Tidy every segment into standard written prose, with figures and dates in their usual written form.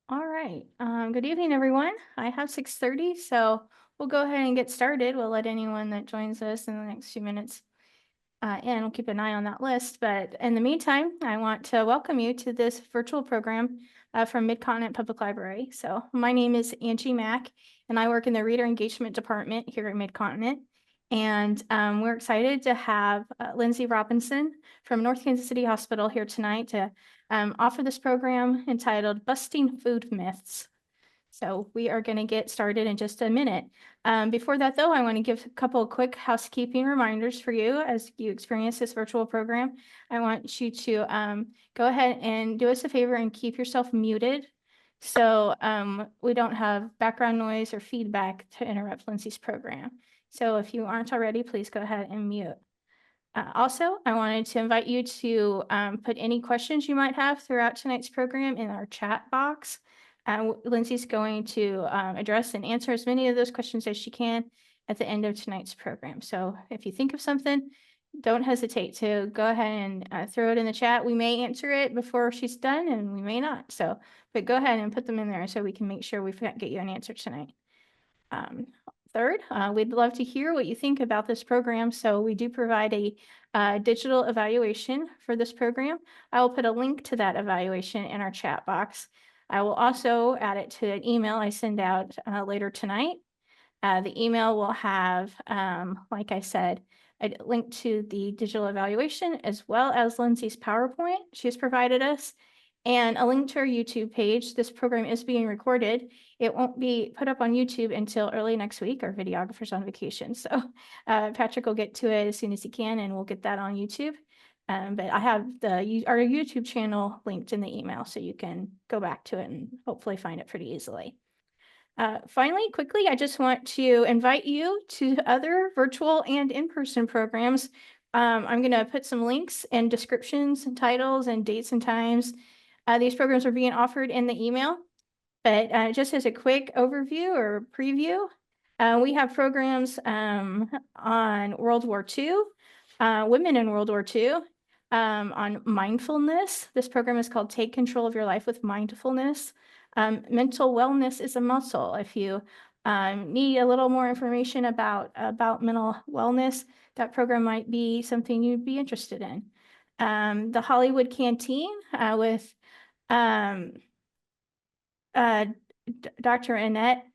All right. Good evening, everyone. I have 6:30, so we'll go ahead and get started. We'll let anyone that joins us in the next few minutes in. We'll keep an eye on that list. But in the meantime, I want to welcome you to this virtual program from Mid-Continent Public Library. So my name is Angie Mack, and I work in the Reader Engagement Department here at Mid-Continent. And we're excited to have Lindsey Robinson from North Kansas City Hospital here tonight to offer this program entitled Busting Food Myths. So we are going to get started in just a minute. Before that, though, I want to give a couple of quick housekeeping reminders for you as you experience this virtual program. I want you to go ahead and do us a favor and keep yourself muted so we don't have background noise or feedback to interrupt Lindsey's program. So if you aren't already, please go ahead and mute. Also, I wanted to invite you to put any questions you might have throughout tonight's program in our chat box. Lindsey's going to address and answer as many of those questions as she can at the end of tonight's program. So if you think of something, don't hesitate to go ahead and throw it in the chat. We may answer it before she's done and we may not. So, but go ahead and put them in there so we can make sure we get you an answer tonight. Third, we'd love to hear what you think about this program. So we do provide a digital evaluation for this program. I will put a link to that evaluation in our chat box. I will also add it to an email I send out later tonight. The email will have, like I said, a link to the digital evaluation as well as Lindsey's PowerPoint she's provided us, and a link to our YouTube page. This program is being recorded. It won't be put up on YouTube until early next week. Our videographer's on vacation. So Patrick will get to it as soon as he can, and we'll get that on YouTube. But I have our YouTube channel linked in the email, so you can go back to it and hopefully find it pretty easily. Finally, quickly, I just want to invite you to other virtual and in-person programs. I'm going to put some links and descriptions and titles and dates and times. These programs are being offered in the email, but just as a quick overview or preview, we have programs on World War II, women in World War II, on mindfulness. This program is called Take Control of Your Life with Mindfulness. Mental wellness is a muscle. If you need a little more information about mental wellness, that program might be something you'd be interested in. The Hollywood Canteen with Dr. Annette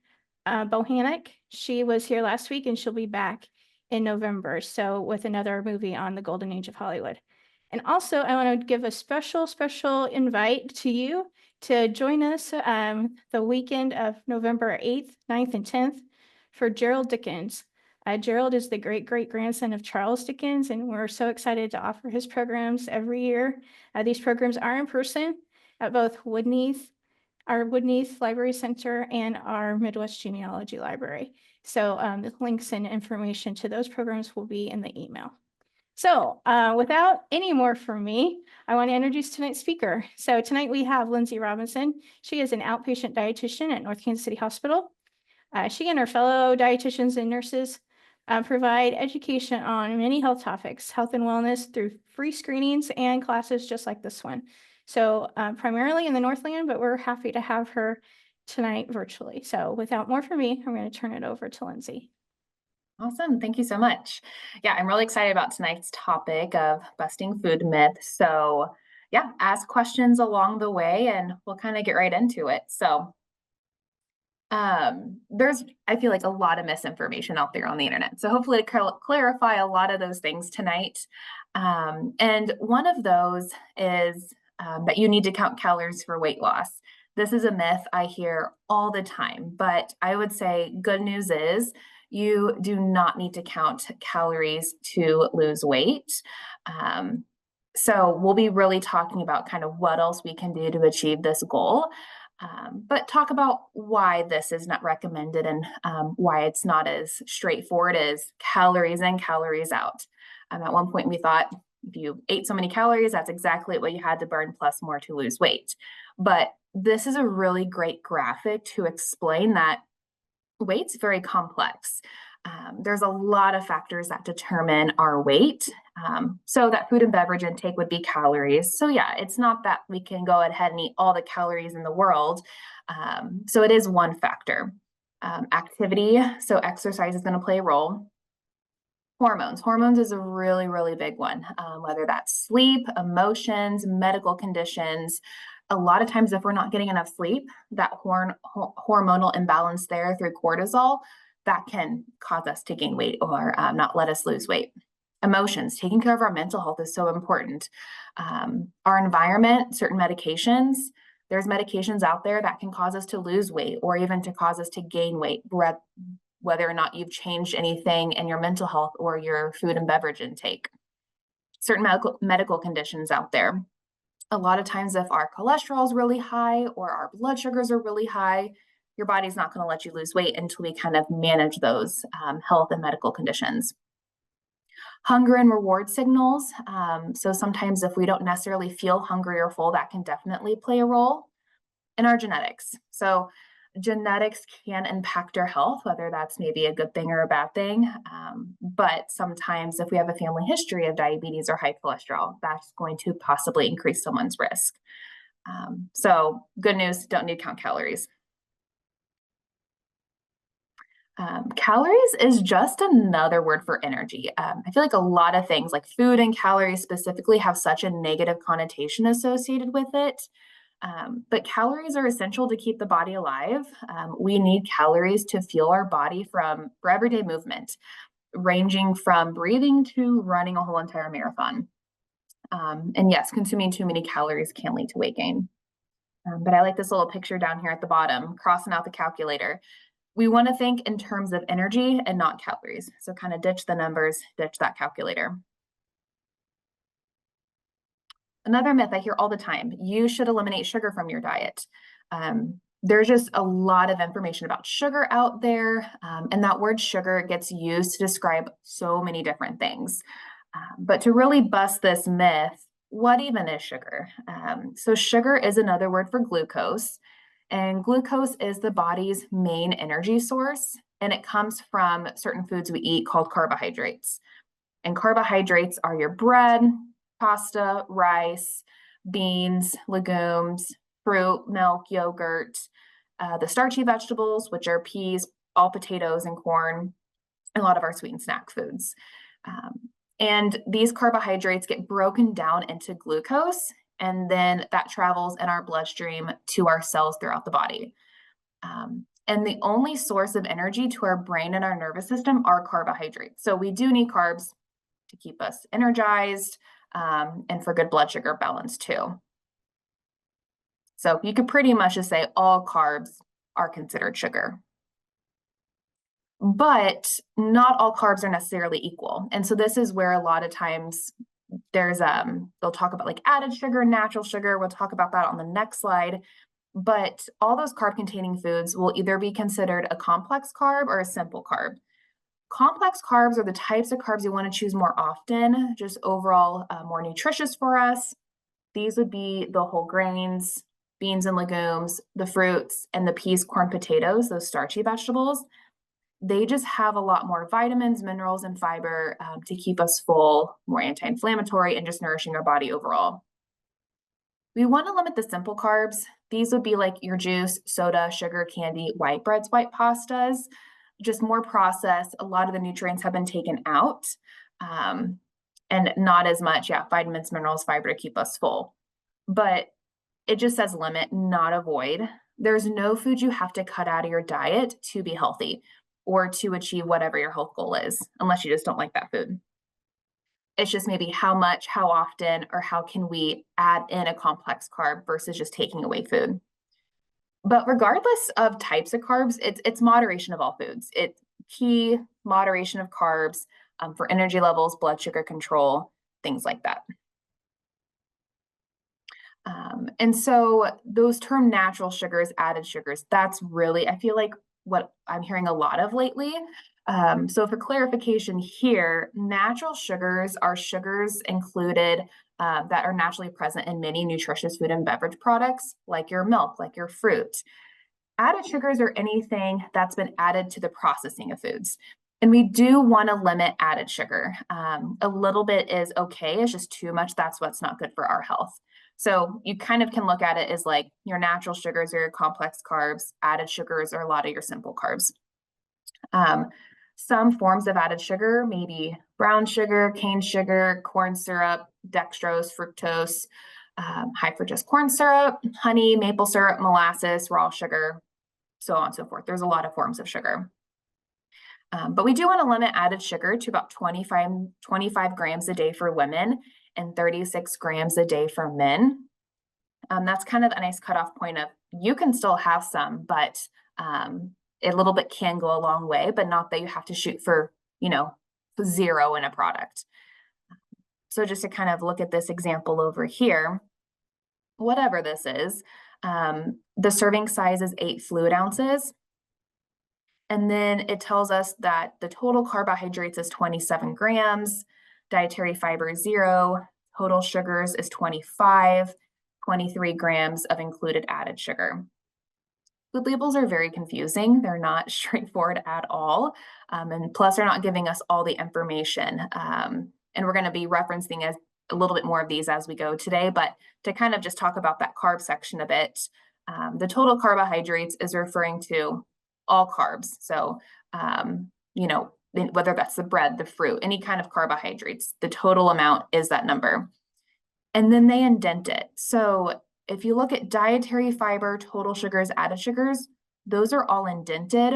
Bohanec. She was here last week and she'll be back in November. So with another movie on the golden age of Hollywood. And also I want to give a special invite to you to join us the weekend of November 8th, 9th, and 10th for Gerald Dickens. Gerald is the great-great-grandson of Charles Dickens, and we're so excited to offer his programs every year. These programs are in person at both our Woodneath Library Center and our Midwest Genealogy Library. So the links and information to those programs will be in the email. So without any more from me, I want to introduce tonight's speaker. So tonight we have Lindsey Robinson. She is an outpatient dietitian at North Kansas City Hospital. She and her fellow dietitians and nurses provide education on many health topics, health and wellness through free screenings and classes just like this one. So primarily in the Northland, but we're happy to have her tonight virtually. So without more from me, I'm going to turn it over to Lindsey. Awesome. Thank you so much. Yeah, I'm really excited about tonight's topic of busting food myths. So yeah, ask questions along the way and we'll kind of get right into it. So there's, I feel like, a lot of misinformation out there on the internet. So hopefully to clarify a lot of those things tonight. And one of those is that you need to count calories for weight loss. This is a myth I hear all the time, but I would say good news is you do not need to count calories to lose weight. So we'll be really talking about kind of what else we can do to achieve this goal, but talk about why this is not recommended and why it's not as straightforward as calories in, calories out. At one point we thought if you ate so many calories, that's exactly what you had to burn plus more to lose weight. But this is a really great graphic to explain that weight's very complex. There's a lot of factors that determine our weight. So that food and beverage intake would be calories. So yeah, it's not that we can go ahead and eat all the calories in the world. So it is one factor. Activity, so exercise is going to play a role. Hormones is a really, really big one, whether that's sleep, emotions, medical conditions. A lot of times, if we're not getting enough sleep, that hormonal imbalance there through cortisol, that can cause us to gain weight or not let us lose weight. Emotions, taking care of our mental health is so important. Our environment, certain medications, there's medications out there that can cause us to lose weight or even to cause us to gain weight, whether or not you've changed anything in your mental health or your food and beverage intake. Certain medical conditions out there. A lot of times, if our cholesterol is really high or our blood sugars are really high, your body's not going to let you lose weight until we kind of manage those health and medical conditions. Hunger and reward signals. So sometimes if we don't necessarily feel hungry or full, that can definitely play a role. In our genetics. So genetics can impact our health, whether that's maybe a good thing or a bad thing. But sometimes if we have a family history of diabetes or high cholesterol, that's going to possibly increase someone's risk. So good news, don't need to count calories. Calories is just another word for energy. I feel like a lot of things like food and calories specifically have such a negative connotation associated with it. But calories are essential to keep the body alive. We need calories to fuel our body for everyday movement, ranging from breathing to running a whole entire marathon. And yes, consuming too many calories can lead to weight gain. But I like this little picture down here at the bottom, crossing out the calculator. We want to think in terms of energy and not calories. So kind of ditch the numbers, ditch that calculator. Another myth I hear all the time, you should eliminate sugar from your diet. There's just a lot of information about sugar out there, and that word sugar gets used to describe so many different things. But to really bust this myth, what even is sugar? So sugar is another word for glucose, and glucose is the body's main energy source, and it comes from certain foods we eat called carbohydrates. And carbohydrates are your bread, pasta, rice, beans, legumes, fruit, milk, yogurt, the starchy vegetables, which are peas, all potatoes and corn, and a lot of our sweet and snack foods. And these carbohydrates get broken down into glucose, and then that travels in our bloodstream to our cells throughout the body. And the only source of energy to our brain and our nervous system are carbohydrates. So we do need carbs to keep us energized and for good blood sugar balance too. So you could pretty much just say all carbs are considered sugar. But not all carbs are necessarily equal. And so this is where a lot of times there's they'll talk about like added sugar, natural sugar. We'll talk about that on the next slide. But all those carb containing foods will either be considered a complex carb or a simple carb. Complex carbs are the types of carbs you want to choose more often, just overall more nutritious for us. These would be the whole grains, beans and legumes, the fruits, and the peas, corn, potatoes, those starchy vegetables. They just have a lot more vitamins, minerals, and fiber to keep us full, more anti-inflammatory, and just nourishing our body overall. We want to limit the simple carbs. These would be like your juice, soda, sugar, candy, white breads, white pastas, just more processed. A lot of the nutrients have been taken out and not as much, vitamins, minerals, fiber to keep us full. But it just says limit, not avoid. There's no food you have to cut out of your diet to be healthy or to achieve whatever your health goal is, unless you just don't like that food. It's just maybe how much, how often, or how can we add in a complex carb versus just taking away food. But regardless of types of carbs, it's moderation of all foods. It's key moderation of carbs for energy levels, blood sugar control, things like that. And so those term natural sugars, added sugars, that's really, I feel like what I'm hearing a lot of lately. So for clarification here, natural sugars are sugars included that are naturally present in many nutritious food and beverage products, like your milk, like your fruit. Added sugars are anything that's been added to the processing of foods. And we do want to limit added sugar. A little bit is okay, it's just too much. That's what's not good for our health. So you kind of can look at it as like your natural sugars are your complex carbs, added sugars are a lot of your simple carbs. Some forms of added sugar, maybe brown sugar, cane sugar, corn syrup, dextrose, fructose, high fructose corn syrup, honey, maple syrup, molasses, raw sugar, so on and so forth. There's a lot of forms of sugar. But we do want to limit added sugar to about 25 grams a day for women and 36 grams a day for men. That's kind of a nice cutoff point of you can still have some, but a little bit can go a long way, but not that you have to shoot for, 0 in a product. So just to kind of look at this example over here, whatever this is, the serving size is 8 fluid ounces. And then it tells us that the total carbohydrates is 27 grams, dietary fiber is 0, total sugars is 25, 23 grams of included added sugar. Food labels are very confusing. They're not straightforward at all. And plus, they're not giving us all the information. And we're going to be referencing a little bit more of these as we go today. But to kind of just talk about that carb section a bit, the total carbohydrates is referring to all carbs. So, whether that's the bread, the fruit, any kind of carbohydrates, the total amount is that number. And then they indent it. So if you look at dietary fiber, total sugars, added sugars, those are all indented,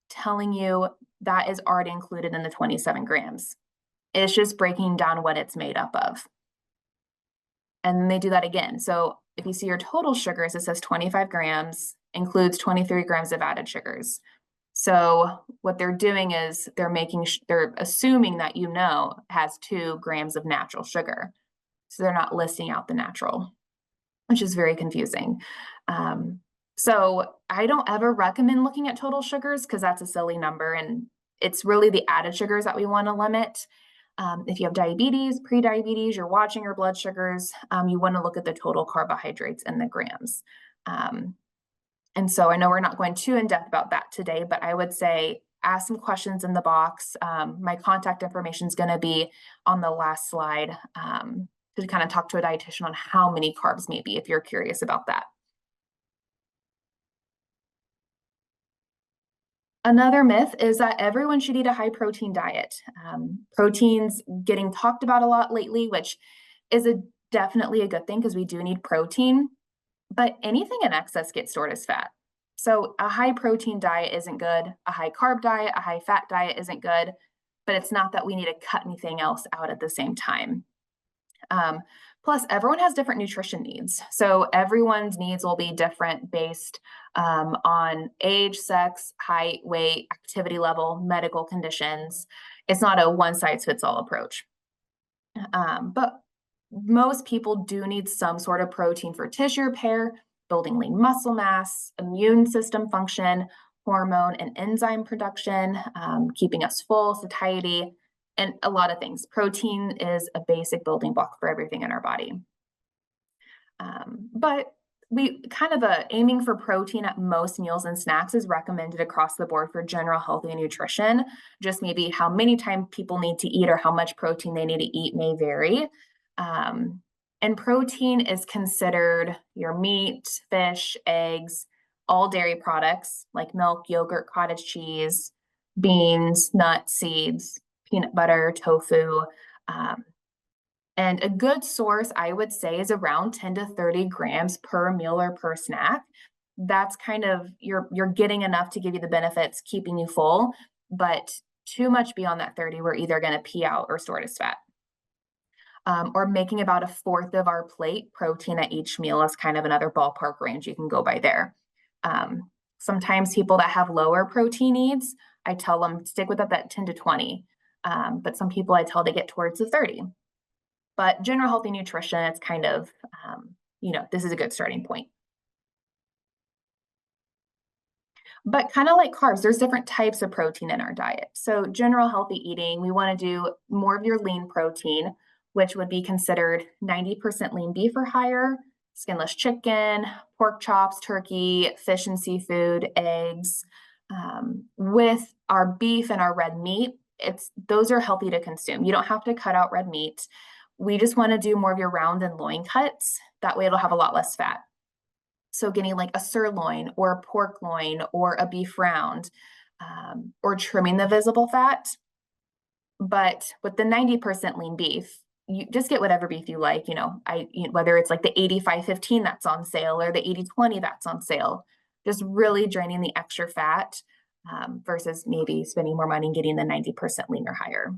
telling you that is already included in the 27 grams. It's just breaking down what it's made up of. And then they do that again. So if you see your total sugars, it says 25 grams, includes 23 grams of added sugars. So what they're doing is they're assuming that has 2 grams of natural sugar. So they're not listing out the natural, which is very confusing. So I don't ever recommend looking at total sugars because that's a silly number, and it's really the added sugars that we want to limit. If you have diabetes, pre-diabetes, you're watching your blood sugars, you want to look at the total carbohydrates in the grams. And so I know we're not going too in depth about that today, but I would say ask some questions in the box. My contact information is going to be on the last slide to kind of talk to a dietitian on how many carbs maybe if you're curious about that. Another myth is that everyone should eat a high protein diet. Protein's getting talked about a lot lately, which is definitely a good thing because we do need protein, but anything in excess gets stored as fat. So a high protein diet isn't good. A high carb diet, a high fat diet isn't good, but it's not that we need to cut anything else out at the same time. Plus, everyone has different nutrition needs. So everyone's needs will be different based on age, sex, height, weight, activity level, medical conditions. It's not a one-size-fits-all approach. But most people do need some sort of protein for tissue repair, building lean muscle mass, immune system function, hormone and enzyme production, keeping us full, satiety, and a lot of things. Protein is a basic building block for everything in our body. But we kind of aiming for protein at most meals and snacks is recommended across the board for general healthy nutrition. Just maybe how many times people need to eat or how much protein they need to eat may vary. And protein is considered your meat, fish, eggs, all dairy products like milk, yogurt, cottage cheese, beans, nuts, seeds, peanut butter, tofu. And a good source, I would say, is around 10 to 30 grams per meal or per snack. That's kind of, you're getting enough to give you the benefits, keeping you full, but too much beyond that 30, we're either going to pee out or store it as fat. Or making about a fourth of our plate protein at each meal is kind of another ballpark range you can go by there. Sometimes people that have lower protein needs, I tell them stick with that 10 to 20. But some people I tell to get towards the 30. But general healthy nutrition, it's kind of, this is a good starting point. But kind of like carbs, there's different types of protein in our diet. So general healthy eating, we want to do more of your lean protein, which would be considered 90% lean beef or higher, skinless chicken, pork chops, turkey, fish and seafood, eggs, With our beef and our red meat, those are healthy to consume. You don't have to cut out red meat. We just want to do more of your round and loin cuts. That way it'll have a lot less fat. So getting like a sirloin or a pork loin or a beef round, or trimming the visible fat. But with the 90% lean beef, you just get whatever beef you like. Whether it's like the 85/15 that's on sale or the 80/20 that's on sale, just really draining the extra fat, versus maybe spending more money getting the 90% lean or higher.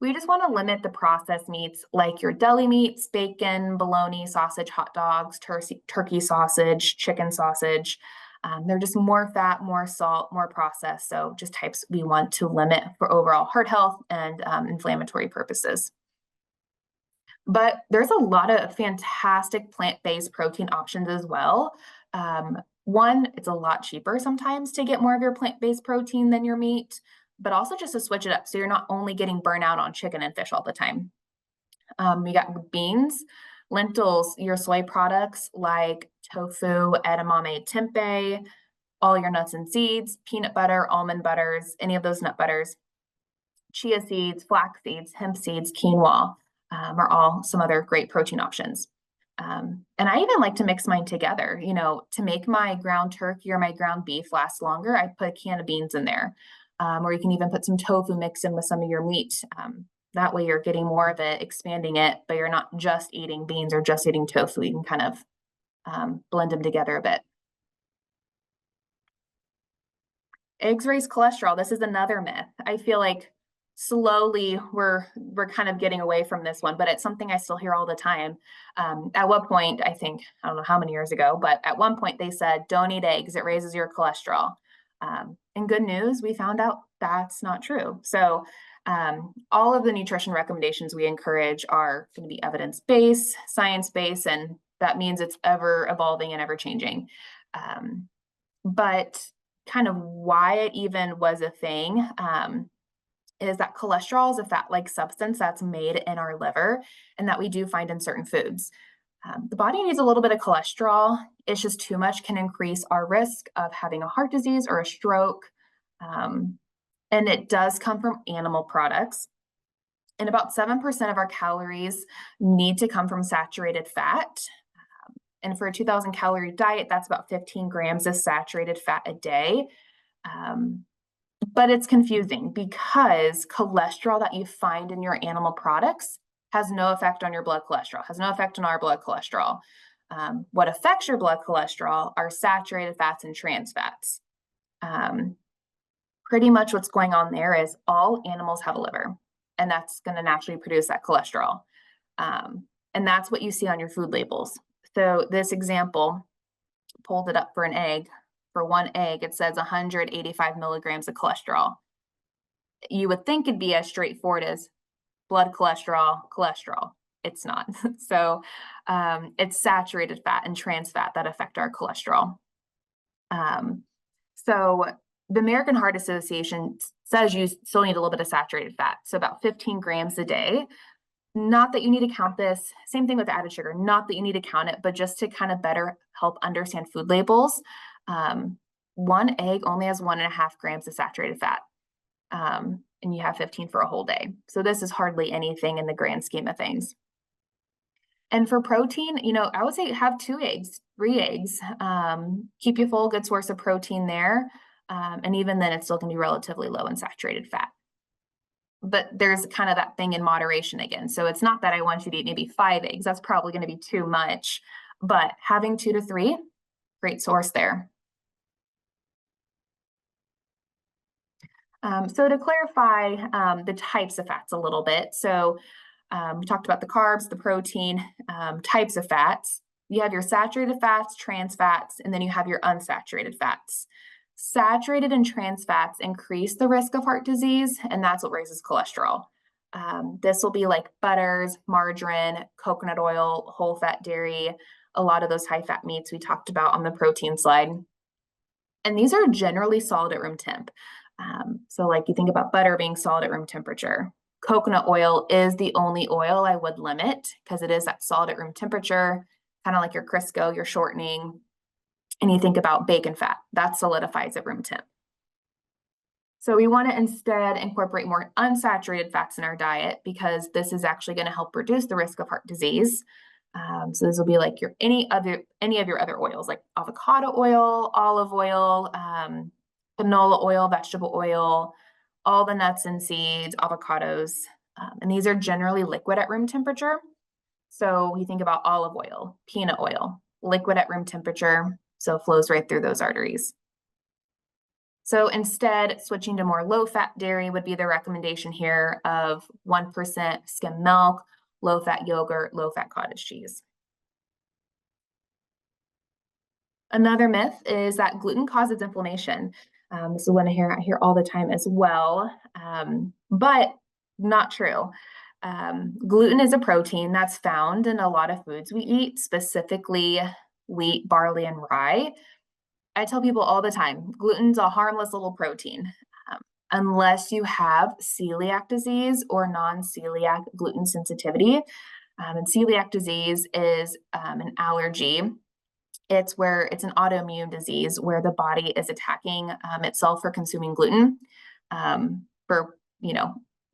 We just want to limit the processed meats like your deli meats, bacon, bologna, sausage, hot dogs, turkey sausage, chicken sausage. They're just more fat, more salt, more processed. So just types we want to limit for overall heart health and inflammatory purposes. But there's a lot of fantastic plant-based protein options as well. One, it's a lot cheaper sometimes to get more of your plant-based protein than your meat, but also just to switch it up so you're not only getting burnout on chicken and fish all the time. We got beans, lentils, your soy products like tofu, edamame, tempeh, all your nuts and seeds, peanut butter, almond butters, any of those nut butters, chia seeds, flax seeds, hemp seeds, quinoa, are all some other great protein options. And I even like to mix mine together, to make my ground turkey or my ground beef last longer. I put a can of beans in there, or you can even put some tofu mixed in with some of your meat. That way you're getting more of it, expanding it, but you're not just eating beans or just eating tofu. You can kind of blend them together a bit. Eggs raise cholesterol. This is another myth. I feel like slowly we're kind of getting away from this one, but it's something I still hear all the time. At what point, I don't know how many years ago, but at one point they said, don't eat eggs, it raises your cholesterol. And good news, we found out that's not true. So all of the nutrition recommendations we encourage are going to be evidence-based, science-based, and that means it's ever evolving and ever changing. But kind of why it even was a thing, is that cholesterol is a fat-like substance that's made in our liver and that we do find in certain foods. The body needs a little bit of cholesterol. It's just too much can increase our risk of having a heart disease or a stroke. And it does come from animal products. And about 7% of our calories need to come from saturated fat. And for a 2,000 calorie diet, that's about 15 grams of saturated fat a day. But it's confusing because cholesterol that you find in your animal products has no effect on your blood cholesterol, has no effect on our blood cholesterol. What affects your blood cholesterol are saturated fats and trans fats. Pretty much what's going on there is all animals have a liver, and that's going to naturally produce that cholesterol. And that's what you see on your food labels. So this example, pulled it up for an egg. For one egg, it says 185 milligrams of cholesterol. You would think it'd be as straightforward as blood cholesterol, cholesterol. It's not. So it's saturated fat and trans fat that affect our cholesterol. So the American Heart Association says you still need a little bit of saturated fat, so about 15 grams a day. Not that you need to count this. Same thing with added sugar. Not that you need to count it, but just to kind of better help understand food labels. One egg only has 1.5 grams of saturated fat, and you have 15 for a whole day. So this is hardly anything in the grand scheme of things. And for protein, I would say have 2 eggs, 3 eggs. Keep you full, good source of protein there. And even then, it's still going to be relatively low in saturated fat. But there's kind of that thing in moderation again. So it's not that I want you to eat maybe 5 eggs. That's probably going to be too much. But having 2 to 3, great source there. So to clarify the types of fats a little bit. So we talked about the carbs, the protein, types of fats. You have your saturated fats, trans fats, and then you have your unsaturated fats. Saturated and trans fats increase the risk of heart disease, and that's what raises cholesterol. This will be like butters, margarine, coconut oil, whole fat dairy, a lot of those high fat meats we talked about on the protein slide. And these are generally solid at room temp. So like you think about butter being solid at room temperature. Coconut oil is the only oil I would limit because it is that solid at room temperature, kind of like your Crisco, your shortening. And you think about bacon fat, that solidifies at room temp. So we want to instead incorporate more unsaturated fats in our diet because this is actually going to help reduce the risk of heart disease. So this will be like any of your other oils, like avocado oil, olive oil, canola oil, vegetable oil, all the nuts and seeds, avocados, and these are generally liquid at room temperature. So we think about olive oil, peanut oil, liquid at room temperature, so it flows right through those arteries. So instead, switching to more low-fat dairy would be the recommendation here of 1% skim milk, low-fat yogurt, low-fat cottage cheese. Another myth is that gluten causes inflammation. This is one I hear all the time as well, but not true. Gluten is a protein that's found in a lot of foods we eat, specifically wheat, barley, and rye. I tell people all the time, gluten's a harmless little protein, unless you have celiac disease or non-celiac gluten sensitivity. And celiac disease is an allergy. It's an autoimmune disease where the body is attacking itself for consuming gluten for,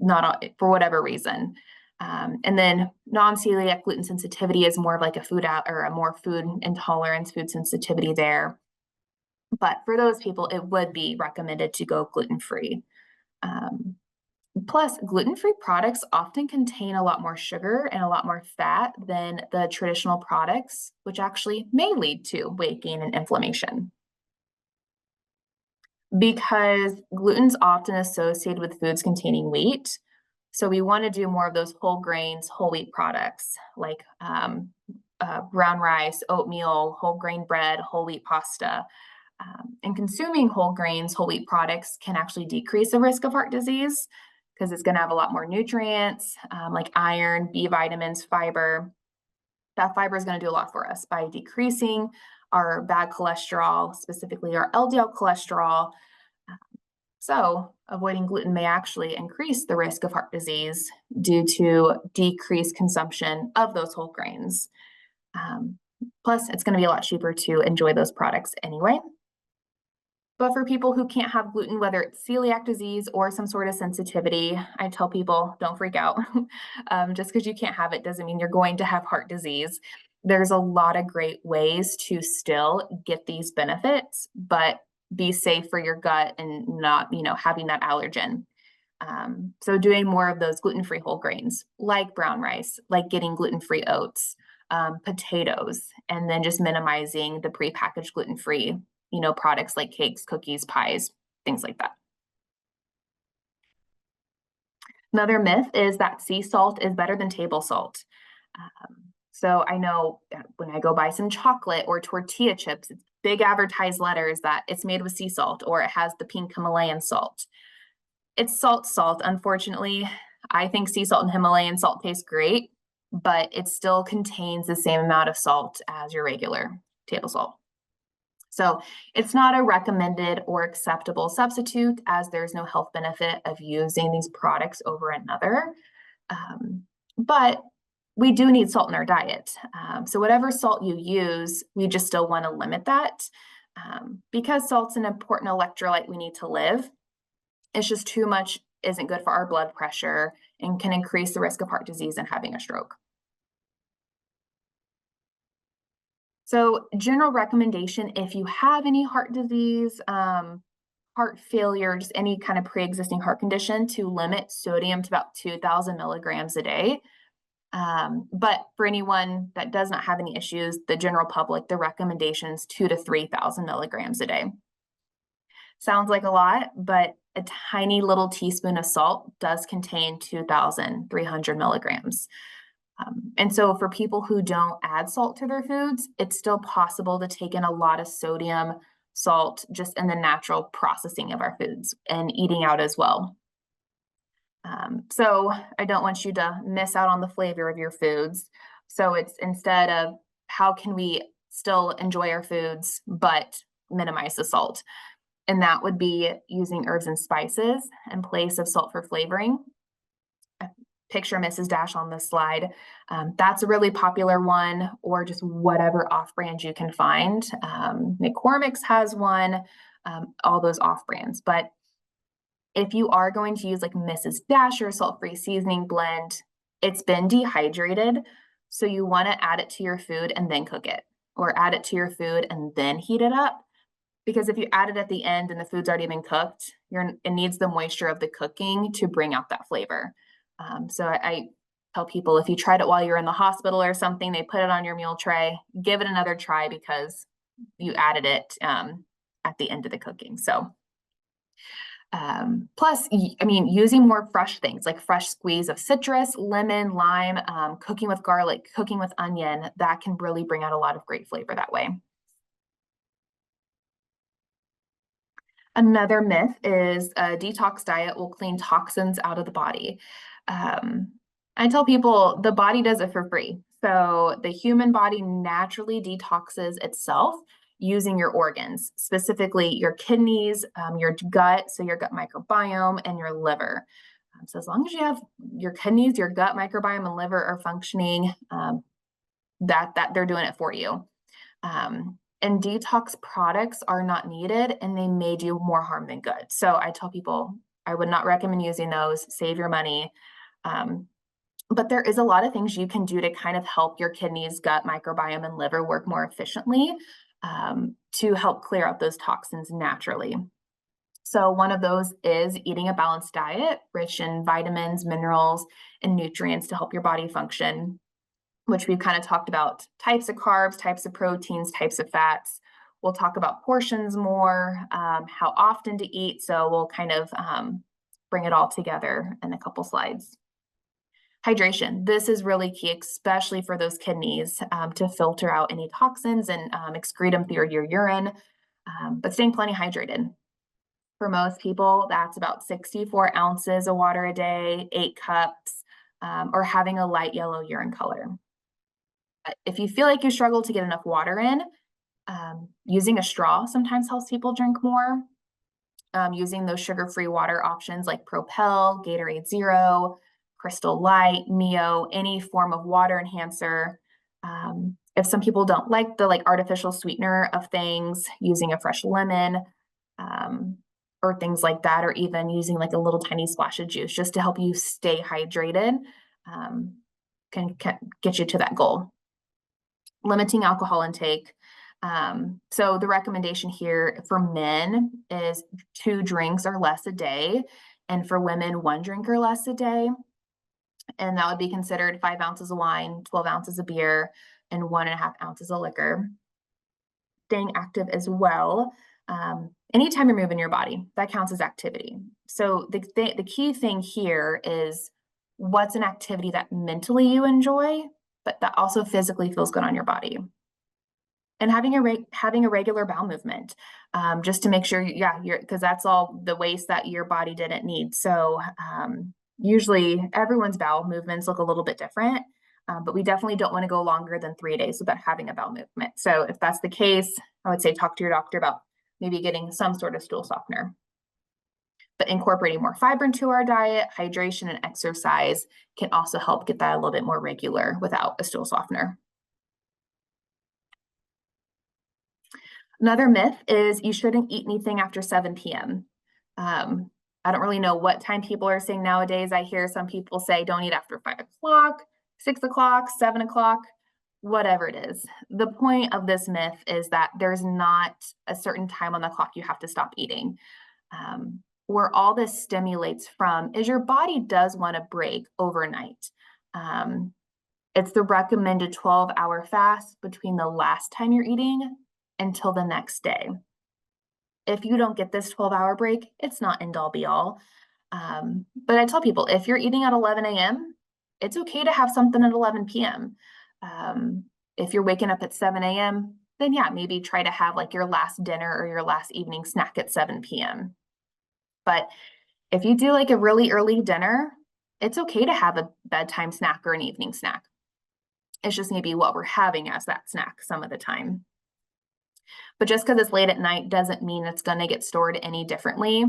not for whatever reason. And then non-celiac gluten sensitivity is more of like a more food intolerance, food sensitivity there. But for those people, it would be recommended to go gluten-free. Plus, gluten-free products often contain a lot more sugar and a lot more fat than the traditional products, which actually may lead to weight gain and inflammation. Because gluten's often associated with foods containing wheat, so we want to do more of those whole grains, whole wheat products like brown rice, oatmeal, whole grain bread, whole wheat pasta. And consuming whole grains, whole wheat products can actually decrease the risk of heart disease because it's going to have a lot more nutrients like iron, B vitamins, fiber. That fiber is going to do a lot for us by decreasing our bad cholesterol, specifically our LDL cholesterol. So avoiding gluten may actually increase the risk of heart disease due to decreased consumption of those whole grains. Plus, it's going to be a lot cheaper to enjoy those products anyway. But for people who can't have gluten, whether it's celiac disease or some sort of sensitivity, I tell people don't freak out. Just because you can't have it doesn't mean you're going to have heart disease. There's a lot of great ways to still get these benefits, but be safe for your gut and not, having that allergen. So doing more of those gluten-free whole grains, like brown rice, like getting gluten-free oats, potatoes, and then just minimizing the prepackaged gluten-free products like cakes, cookies, pies, things like that. Another myth is that sea salt is better than table salt. So I know when I go buy some chocolate or tortilla chips, it's big advertised letters that it's made with sea salt or it has the pink Himalayan salt. It's salt. Unfortunately, I think sea salt and Himalayan salt taste great, but it still contains the same amount of salt as your regular table salt. So it's not a recommended or acceptable substitute as there's no health benefit of using these products over another. But we do need salt in our diet. So whatever salt you use, we just still want to limit that because salt's an important electrolyte we need to live. It's just too much isn't good for our blood pressure and can increase the risk of heart disease and having a stroke. So general recommendation, if you have any heart disease, heart failure, just any kind of pre-existing heart condition, to limit sodium to about 2,000 milligrams a day. But for anyone that does not have any issues, the general public, the recommendation is 2,000 to 3,000 milligrams a day. Sounds like a lot, but a tiny little teaspoon of salt does contain 2,300 milligrams. And so for people who don't add salt to their foods, it's still possible to take in a lot of sodium, salt, just in the natural processing of our foods and eating out as well. So I don't want you to miss out on the flavor of your foods. So it's instead of how can we still enjoy our foods, but minimize the salt. And that would be using herbs and spices in place of salt for flavoring. picture Mrs. Dash on this slide. That's a really popular one, or just whatever off-brand you can find. McCormick's has one, all those off-brands. But if you are going to use like Mrs. Dash or salt-free seasoning blend, it's been dehydrated. So you want to add it to your food and then cook it, or add it to your food and then heat it up. Because if you add it at the end and the food's already been cooked, it needs the moisture of the cooking to bring out that flavor. So I tell people, if you tried it while you're in the hospital or something, they put it on your meal tray, give it another try because you added it at the end of the cooking. So plus, I mean, using more fresh things like fresh squeeze of citrus, lemon, lime, cooking with garlic, cooking with onion, that can really bring out a lot of great flavor that way. Another myth is a detox diet will clean toxins out of the body. I tell people the body does it for free. So the human body naturally detoxes itself using your organs, specifically your kidneys, your gut, so your gut microbiome, and your liver. So as long as you have your kidneys, your gut microbiome, and liver are functioning, that they're doing it for you. And detox products are not needed, and they may do more harm than good. So I tell people I would not recommend using those. Save your money. But there is a lot of things you can do to kind of help your kidneys, gut microbiome, and liver work more efficiently to help clear out those toxins naturally. So one of those is eating a balanced diet rich in vitamins, minerals, and nutrients to help your body function, which we've kind of talked about types of carbs, types of proteins, types of fats. We'll talk about portions more, how often to eat. So we'll kind of bring it all together in a couple slides. Hydration. This is really key, especially for those kidneys, to filter out any toxins and excrete them through your urine, but staying plenty hydrated. For most people, that's about 64 ounces of water a day, 8 cups, or having a light yellow urine color. If you feel like you struggle to get enough water in, using a straw sometimes helps people drink more. Using those sugar-free water options like Propel, Gatorade Zero, Crystal Light, Mio, any form of water enhancer. If some people don't like the artificial sweetener of things, using a fresh lemon, or things like that, or even using like a little tiny splash of juice just to help you stay hydrated, can get you to that goal. Limiting alcohol intake. So the recommendation here for men is 2 drinks or less a day, and for women, 1 drink or less a day. And that would be considered 5 ounces of wine, 12 ounces of beer, and 1.5 ounces of liquor. Staying active as well. Anytime you're moving your body, that counts as activity. So the key thing here is what's an activity that mentally you enjoy, but that also physically feels good on your body. And having a regular bowel movement, just to make sure, because that's all the waste that your body didn't need. So usually everyone's bowel movements look a little bit different, but we definitely don't want to go longer than 3 days without having a bowel movement. So if that's the case, I would say talk to your doctor about maybe getting some sort of stool softener. But incorporating more fiber into our diet, hydration, and exercise can also help get that a little bit more regular without a stool softener. Another myth is you shouldn't eat anything after 7 p.m. I don't really know what time people are saying nowadays. I hear some people say don't eat after 5 o'clock, 6 o'clock, 7 o'clock, whatever it is. The point of this myth is that there's not a certain time on the clock you have to stop eating. Where all this stimulates from is your body does want to break overnight. It's the recommended 12-hour fast between the last time you're eating until the next day. If you don't get this 12-hour break, it's not end all be all. But I tell people, if you're eating at 11 a.m., it's okay to have something at 11 p.m. If you're waking up at 7 a.m., then maybe try to have like your last dinner or your last evening snack at 7 p.m. But if you do like a really early dinner, it's okay to have a bedtime snack or an evening snack. It's just maybe what we're having as that snack some of the time. But just because it's late at night doesn't mean it's going to get stored any differently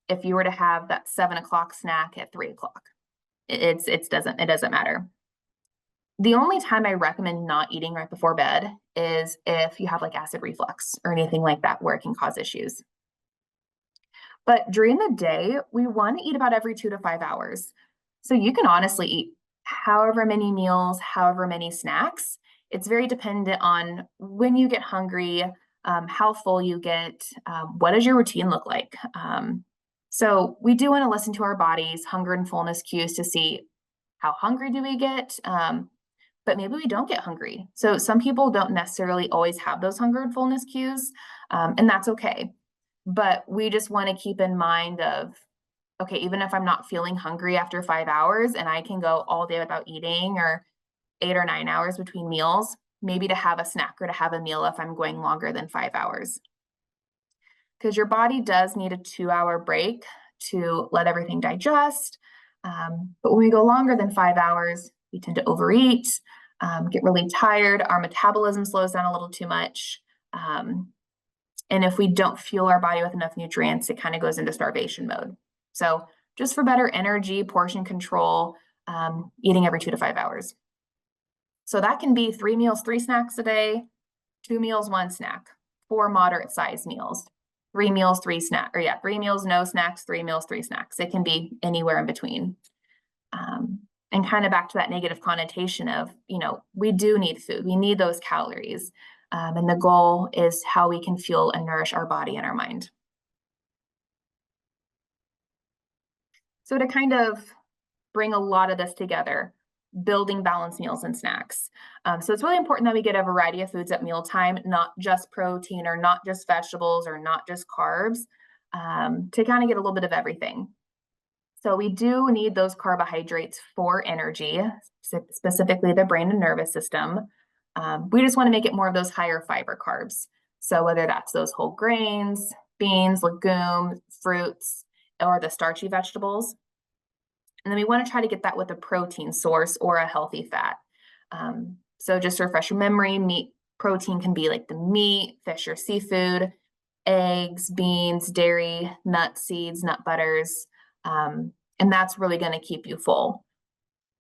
if you were to have that 7 o'clock snack at 3 o'clock. it doesn't matter. The only time I recommend not eating right before bed is if you have like acid reflux or anything like that where it can cause issues. But during the day, we want to eat about every 2 to 5 hours. So you can honestly eat however many meals, however many snacks. It's very dependent on when you get hungry, how full you get, what does your routine look like? So we do want to listen to our body's hunger and fullness cues to see how hungry do we get, but maybe we don't get hungry. So some people don't necessarily always have those hunger and fullness cues, and that's okay. But we just want to keep in mind of, okay, even if I'm not feeling hungry after 5 hours and I can go all day without eating or 8 or 9 hours between meals, maybe to have a snack or to have a meal if I'm going longer than 5 hours. Because your body does need a 2 hour break to let everything digest. But when we go longer than 5 hours, we tend to overeat, get really tired, our metabolism slows down a little too much. And if we don't fuel our body with enough nutrients, it kind of goes into starvation mode. So just for better energy, portion control, eating every 2 to 5 hours. So that can be 3 meals, 3 snacks a day, 2 meals, 1 snack, 4 moderate size meals, 3 meals, 3 snacks, or 3 meals, no snacks, 3 meals, 3 snacks. It can be anywhere in between. And kind of back to that negative connotation of, we do need food. We need those calories. And the goal is how we can fuel and nourish our body and our mind. So to kind of bring a lot of this together, building balanced meals and snacks. So it's really important that we get a variety of foods at mealtime, not just protein or not just vegetables or not just carbs, to kind of get a little bit of everything. So we do need those carbohydrates for energy, specifically the brain and nervous system. We just want to make it more of those higher fiber carbs. So whether that's those whole grains, beans, legumes, fruits, or the starchy vegetables. And then we want to try to get that with a protein source or a healthy fat. So just to refresh your memory, meat protein can be like the meat, fish or seafood, eggs, beans, dairy, nuts, seeds, nut butters. And that's really going to keep you full.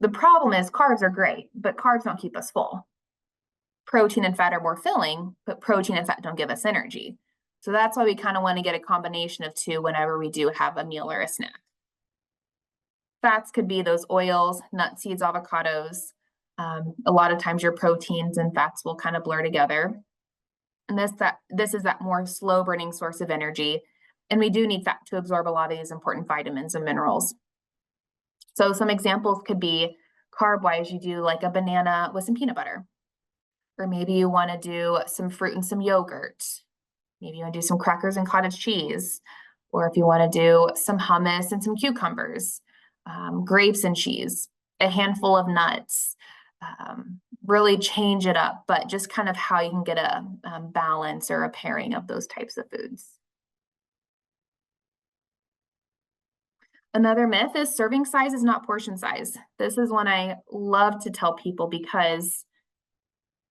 The problem is carbs are great, but carbs don't keep us full. Protein and fat are more filling, but protein and fat don't give us energy. So that's why we kind of want to get a combination of two whenever we do have a meal or a snack. Fats could be those oils, nuts, seeds, avocados. A lot of times your proteins and fats will kind of blur together. And this is that more slow burning source of energy. And we do need fat to absorb a lot of these important vitamins and minerals. So some examples could be carb-wise, you do like a banana with some peanut butter. Or maybe you want to do some fruit and some yogurt. Maybe you want to do some crackers and cottage cheese. Or if you want to do some hummus and some cucumbers, grapes and cheese, a handful of nuts. Really change it up, but just kind of how you can get a balance or a pairing of those types of foods. Another myth is serving size is not portion size. This is one I love to tell people because,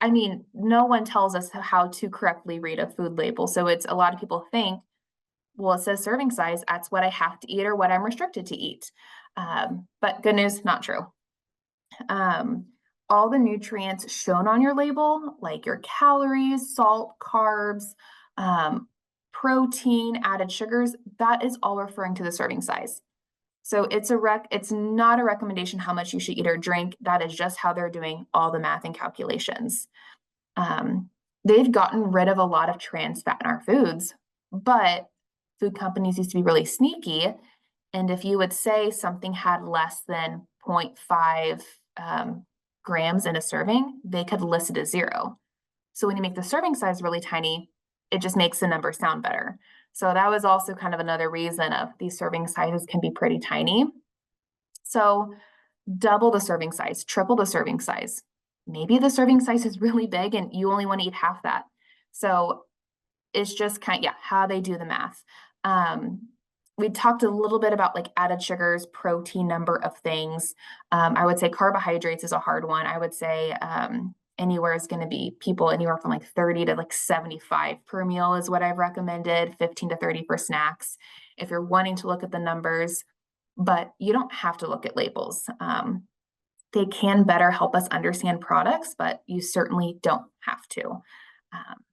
no one tells us how to correctly read a food label. So it's a lot of people think, well, it says serving size, that's what I have to eat or what I'm restricted to eat. But good news, not true. All the nutrients shown on your label, like your calories, salt, carbs, protein, added sugars, that is all referring to the serving size. So it's not a recommendation how much you should eat or drink. That is just how they're doing all the math and calculations. They've gotten rid of a lot of trans fat in our foods, but food companies used to be really sneaky. And if you would say something had less than 0.5 grams in a serving, they could list it as 0. So when you make the serving size really tiny, it just makes the number sound better. So that was also kind of another reason of these serving sizes can be pretty tiny. So double the serving size, triple the serving size. Maybe the serving size is really big and you only want to eat half that. So it's just how they do the math. We talked a little bit about like added sugars, protein, number of things. I would say carbohydrates is a hard one. I would say anywhere is going to be people anywhere from like 30 to like 75 per meal is what I've recommended, 15 to 30 for snacks. If you're wanting to look at the numbers, but you don't have to look at labels. They can better help us understand products, but you certainly don't have to.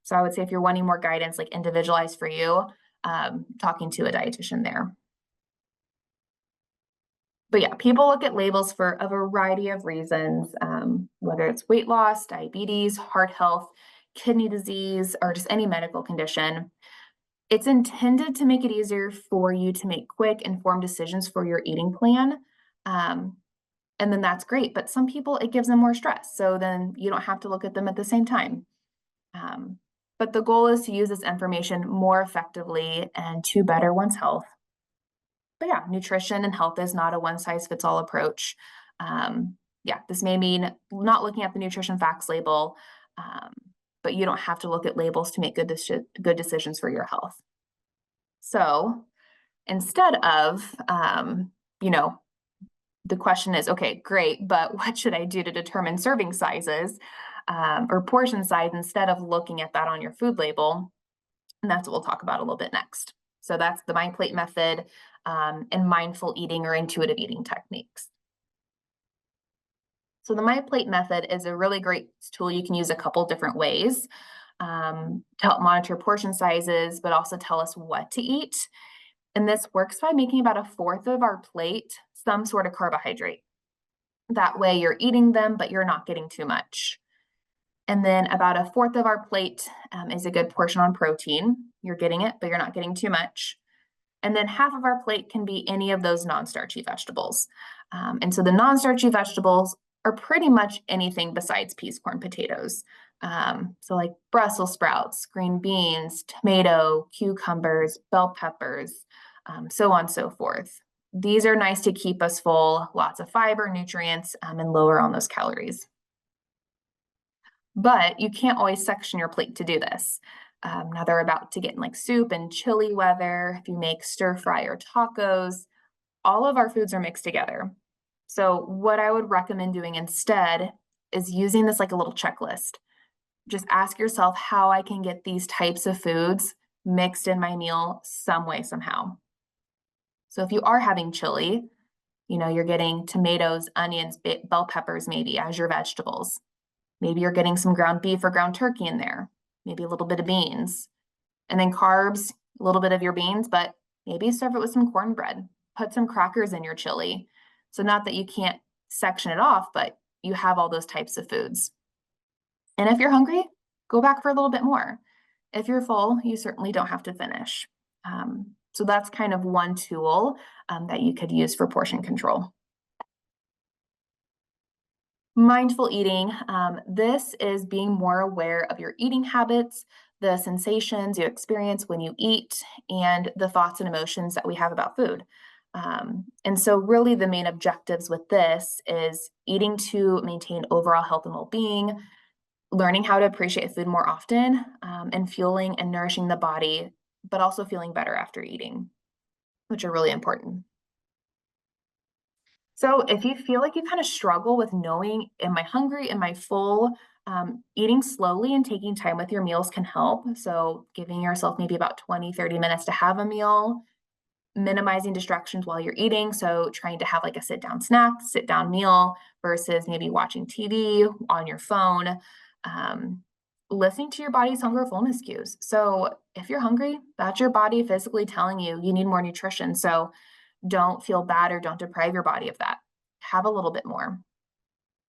So I would say if you're wanting more guidance, like individualized for you, talking to a dietitian there. But yeah, people look at labels for a variety of reasons, whether it's weight loss, diabetes, heart health, kidney disease, or just any medical condition. It's intended to make it easier for you to make quick, informed decisions for your eating plan. Um, and then that's great. But some people, it gives them more stress. So then you don't have to look at them at the same time. Um, but the goal is to use this information more effectively and to better one's health. But yeah, nutrition and health is not a one size fits all approach. Yeah, this may mean not looking at the nutrition facts label, um, but you don't have to look at labels to make good decisions for your health. So instead of, you know, the question is, okay, great, but what should I do to determine serving sizes or portion size instead of looking at that on your food label? And that's what we'll talk about a little bit next. So that's the mind plate method and mindful eating or intuitive eating techniques. So the mind plate method is a really great tool you can use a couple different ways to help monitor portion sizes, but also tell us what to eat. And this works by making about a fourth of our plate some sort of carbohydrate. That way you're eating them, but you're not getting too much. And then about a fourth of our plate is a good portion on protein. You're getting it, but you're not getting too much. And then half of our plate can be any of those non-starchy vegetables. And so the non-starchy vegetables are pretty much anything besides peas, corn, potatoes. So like Brussels sprouts, green beans, tomato, cucumbers, bell peppers, so on and so forth. These are nice to keep us full, lots of fiber, nutrients, and lower on those calories. But you can't always section your plate to do this. Now they're about to get in like soup and chili weather. If you make stir fry or tacos, all of our foods are mixed together. So what I would recommend doing instead is using this like a little checklist. Just ask yourself how I can get these types of foods mixed in my meal some way, somehow. So if you are having chili, you know, you're getting tomatoes, onions, bell peppers maybe as your vegetables. Maybe you're getting some ground beef or ground turkey in there, maybe a little bit of beans. And then carbs, a little bit of your beans, but maybe serve it with some cornbread. Put some crackers in your chili. So not that you can't section it off, but you have all those types of foods. And if you're hungry, go back for a little bit more. If you're full, you certainly don't have to finish. So that's kind of one tool that you could use for portion control. Mindful eating, this is being more aware of your eating habits, the sensations you experience when you eat, and the thoughts and emotions that we have about food. And so really the main objectives with this is eating to maintain overall health and well-being, learning how to appreciate food more often, and fueling and nourishing the body, but also feeling better after eating, which are really important. So if you feel like you kind of struggle with knowing, am I hungry? Am I full? Eating slowly and taking time with your meals can help. So giving yourself maybe about 20, 30 minutes to have a meal, minimizing distractions while you're eating. So trying to have like a sit down snack, sit down meal versus maybe watching TV on your phone. Listening to your body's hunger fullness cues. So if you're hungry, that's your body physically telling you you need more nutrition. So don't feel bad or don't deprive your body of that. Have a little bit more.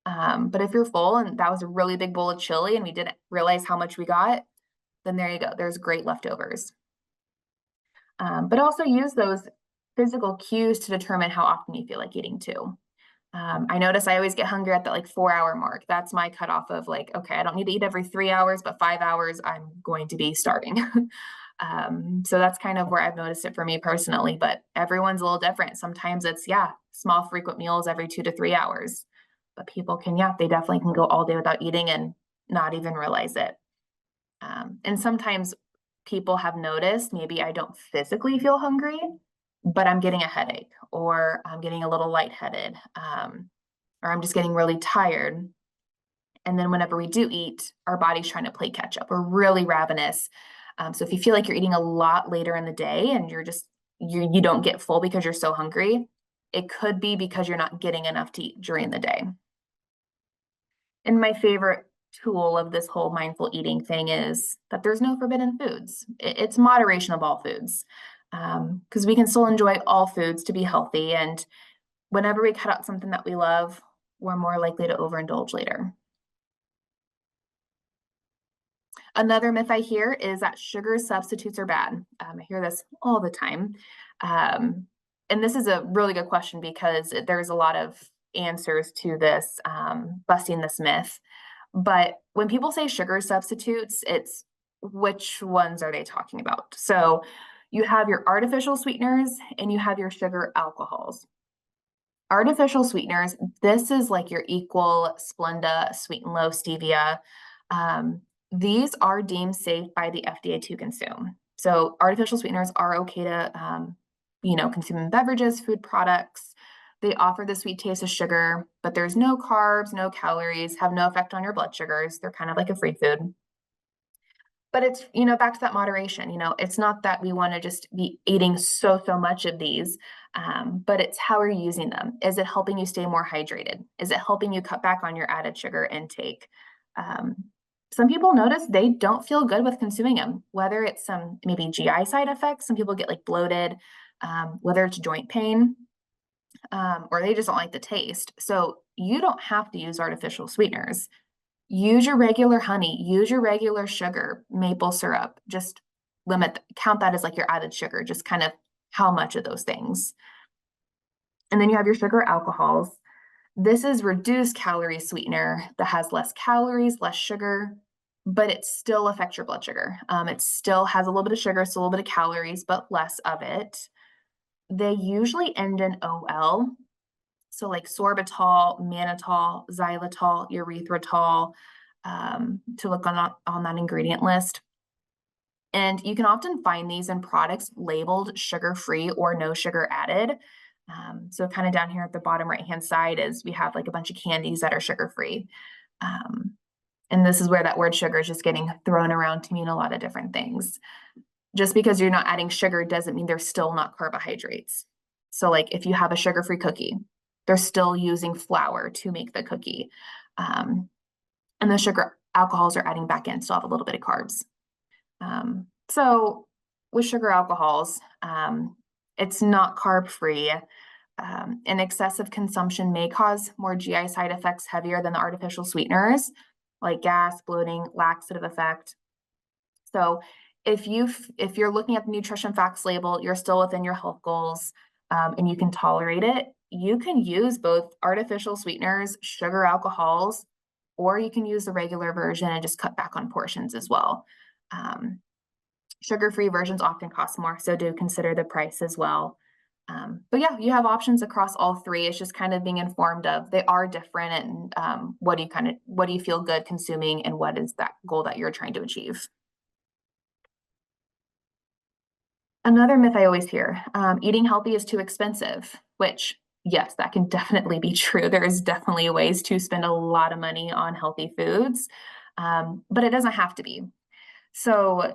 But if you're full and that was a really big bowl of chili and we didn't realize how much we got, then there you go. There's great leftovers. But also use those physical cues to determine how often you feel like eating too. I notice I always get hungry at that like 4 hour mark. That's my cutoff of like, okay, I don't need to eat every 3 hours, but 5 hours, I'm going to be starving. So that's kind of where I've noticed it for me personally, but everyone's a little different. Sometimes it's, yeah, small, frequent meals every 2 to 3 hours, but people can, yeah, they definitely can go all day without eating and not even realize it. And sometimes people have noticed maybe I don't physically feel hungry, but I'm getting a headache or I'm getting a little lightheaded, or I'm just getting really tired. And then whenever we do eat, our body's trying to play catch up. We're really ravenous. So if you feel like you're eating a lot later in the day and you don't get full because you're so hungry, it could be because you're not getting enough to eat during the day. And my favorite tool of this whole mindful eating thing is that there's no forbidden foods. It's moderation of all foods, because we can still enjoy all foods to be healthy. And whenever we cut out something that we love, we're more likely to overindulge later. Another myth I hear is that sugar substitutes are bad. I hear this all the time. And this is a really good question because there's a lot of answers to this, busting this myth. But when people say sugar substitutes, it's which ones are they talking about? So you have your artificial sweeteners and you have your sugar alcohols. Artificial sweeteners, this is like your Equal, Splenda, Sweet and Low stevia. These are deemed safe by the FDA to consume. So artificial sweeteners are okay to, consume in beverages, food products. They offer the sweet taste of sugar, but there's no carbs, no calories, have no effect on your blood sugars. They're kind of like a free food. But it's, back to that moderation, it's not that we want to just be eating so much of these, but it's how we're using them. Is it helping you stay more hydrated? Is it helping you cut back on your added sugar intake? Some people notice they don't feel good with consuming them, whether it's some maybe GI side effects. Some people get like bloated, whether it's joint pain, or they just don't like the taste. So you don't have to use artificial sweeteners. Use your regular honey, use your regular sugar, maple syrup, just count that as like your added sugar, just kind of how much of those things. And then you have your sugar alcohols. This is reduced calorie sweetener that has less calories, less sugar, but it still affects your blood sugar. It still has a little bit of sugar, so a little bit of calories, but less of it. They usually end in OL. So like sorbitol, mannitol, xylitol, erythritol, to look on that ingredient list. And you can often find these in products labeled sugar-free or no sugar added. So kind of down here at the bottom right-hand side is we have like a bunch of candies that are sugar-free. And this is where that word sugar is just getting thrown around to mean a lot of different things. Just because you're not adding sugar doesn't mean there's still not carbohydrates. So like if you have a sugar-free cookie, they're still using flour to make the cookie. And the sugar alcohols are adding back in, still have a little bit of carbs. So with sugar alcohols, it's not carb-free. And excessive consumption may cause more GI side effects heavier than the artificial sweeteners, like gas, bloating, laxative effect. So if you're looking at the nutrition facts label, you're still within your health goals, and you can tolerate it, you can use both artificial sweeteners, sugar alcohols, or you can use the regular version and just cut back on portions as well. Sugar-free versions often cost more, so do consider the price as well. But yeah, you have options across all three. It's just kind of being informed of they are different, and what do you feel good consuming, and what is that goal that you're trying to achieve. Another myth I always hear, eating healthy is too expensive, which yes, that can definitely be true. There is definitely ways to spend a lot of money on healthy foods, but it doesn't have to be. So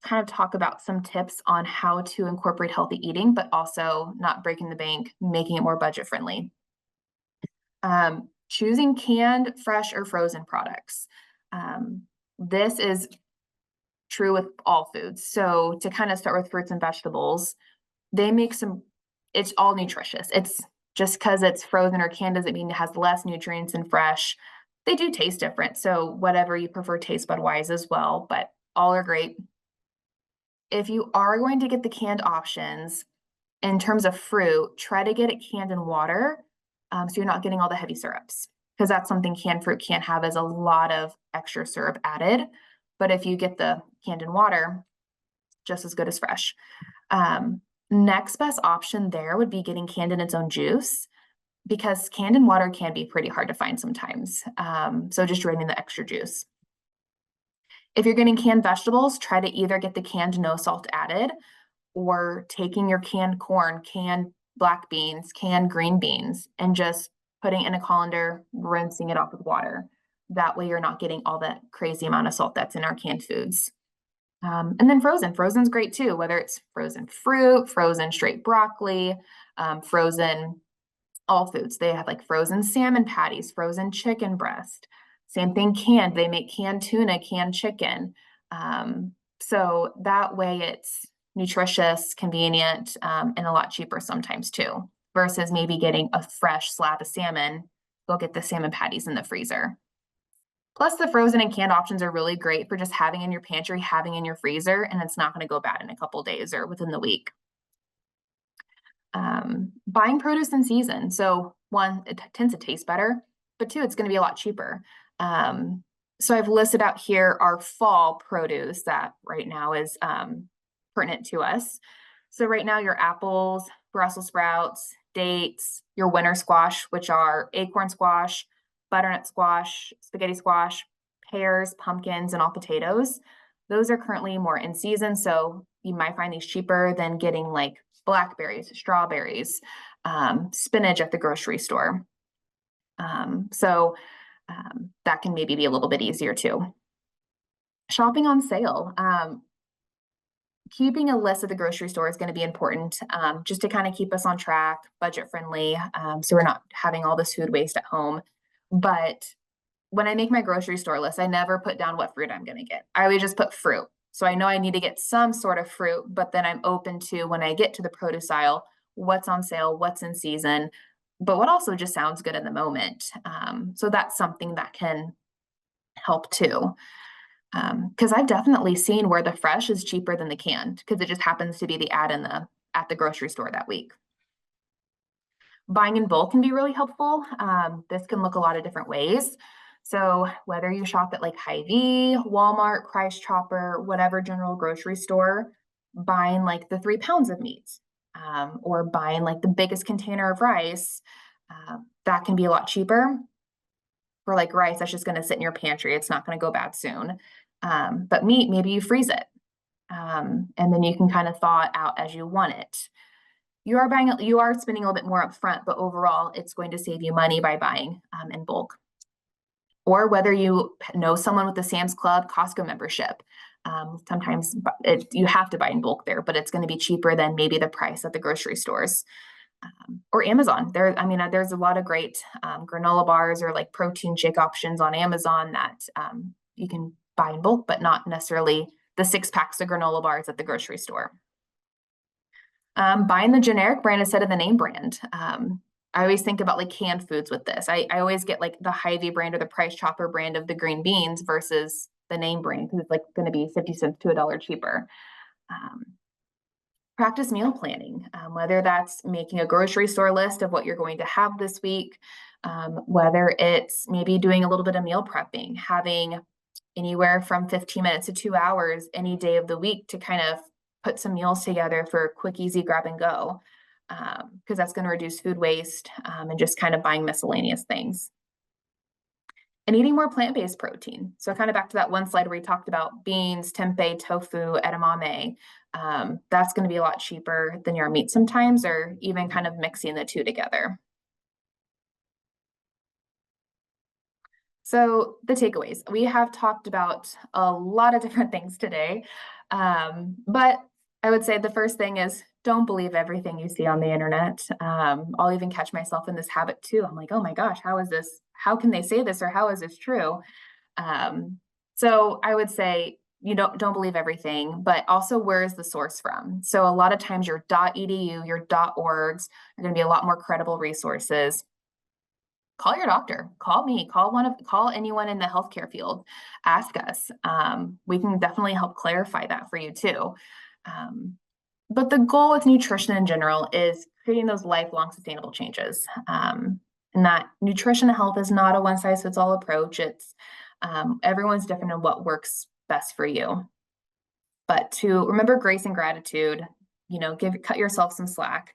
kind of talk about some tips on how to incorporate healthy eating, but also not breaking the bank, making it more budget friendly. Choosing canned, fresh, or frozen products. This is true with all foods. So to kind of start with fruits and vegetables, it's all nutritious. It's just because it's frozen or canned doesn't mean it has less nutrients than fresh. They do taste different. So whatever you prefer taste bud wise as well, but all are great. If you are going to get the canned options, in terms of fruit, try to get it canned in water, so you're not getting all the heavy syrups, because that's something canned fruit can have, is a lot of extra syrup added. But if you get the canned in water, just as good as fresh. Next best option there would be getting canned in its own juice, because canned in water can be pretty hard to find sometimes. So just draining the extra juice. If you're getting canned vegetables, try to either get the canned no salt added, or taking your canned corn, canned black beans, canned green beans, and just putting it in a colander, rinsing it off with water. That way you're not getting all that crazy amount of salt that's in our canned foods. And then frozen. Frozen's great too, whether it's frozen fruit, frozen straight broccoli, frozen all foods. They have like frozen salmon patties, frozen chicken breast, same thing canned. They make canned tuna, canned chicken. So that way it's nutritious, convenient, and a lot cheaper sometimes too, versus maybe getting a fresh slab of salmon. Go get the salmon patties in the freezer. Plus, the frozen and canned options are really great for just having in your pantry, having in your freezer, and it's not going to go bad in a couple days or within the week. Buying produce in season. So one, it tends to taste better, but two, it's going to be a lot cheaper. So I've listed out here our fall produce that right now is pertinent to us. So right now, your apples, Brussels sprouts, dates, your winter squash, which are acorn squash, butternut squash, spaghetti squash, pears, pumpkins, and all potatoes. Those are currently more in season, so you might find these cheaper than getting like blackberries, strawberries, spinach at the grocery store. That can maybe be a little bit easier too. Shopping on sale. Keeping a list at the grocery store is going to be important, just to kind of keep us on track, budget friendly, so we're not having all this food waste at home. But when I make my grocery store list, I never put down what fruit I'm going to get. I always just put fruit. So I know I need to get some sort of fruit, but then I'm open to, when I get to the produce aisle, what's on sale, what's in season, but what also just sounds good in the moment. So that's something that can help too. Because I've definitely seen where the fresh is cheaper than the canned, because it just happens to be the ad at the grocery store that week. Buying in bulk can be really helpful. This can look a lot of different ways. So whether you shop at like Hy-Vee, Walmart, Price Chopper, whatever general grocery store, buying like the 3 pounds of meat, or buying like the biggest container of rice, that can be a lot cheaper. For like rice, that's just going to sit in your pantry. It's not going to go bad soon. But meat, maybe you freeze it, and then you can kind of thaw it out as you want it. You are spending a little bit more upfront, but overall, it's going to save you money by buying in bulk. Or whether you know someone with the Sam's Club, Costco membership, sometimes you have to buy in bulk there, but it's going to be cheaper than maybe the price at the grocery stores. Or Amazon. There's a lot of great granola bars or like protein shake options on Amazon that you can buy in bulk, but not necessarily the 6 packs of granola bars at the grocery store. Buying the generic brand instead of the name brand. I always think about like canned foods with this. I always get like the Hy-Vee brand or the Price Chopper brand of the green beans versus the name brand, because it's like going to be 50 cents to $1 cheaper. Practice meal planning, whether that's making a grocery store list of what you're going to have this week, whether it's maybe doing a little bit of meal prepping, having anywhere from 15 minutes to 2 hours any day of the week to kind of put some meals together for a quick, easy grab and go, because that's going to reduce food waste, and just kind of buying miscellaneous things. And eating more plant-based protein. So kind of back to that one slide where we talked about beans, tempeh, tofu, edamame. That's going to be a lot cheaper than your meat sometimes, or even kind of mixing the two together. So the takeaways, we have talked about a lot of different things today, but I would say the first thing is don't believe everything you see on the internet. I'll even catch myself in this habit too. I'm like, oh my gosh, how is this? How can they say this, or how is this true? So I would say you don't believe everything, but also where is the source from? So a lot of times your .edu, your .orgs are going to be a lot more credible resources. Call your doctor, call me, call anyone in the healthcare field, ask us. We can definitely help clarify that for you too. But the goal with nutrition in general is creating those lifelong sustainable changes. And that nutrition and health is not a one size fits all approach. It's everyone's different in what works best for you. But to remember grace and gratitude, cut yourself some slack.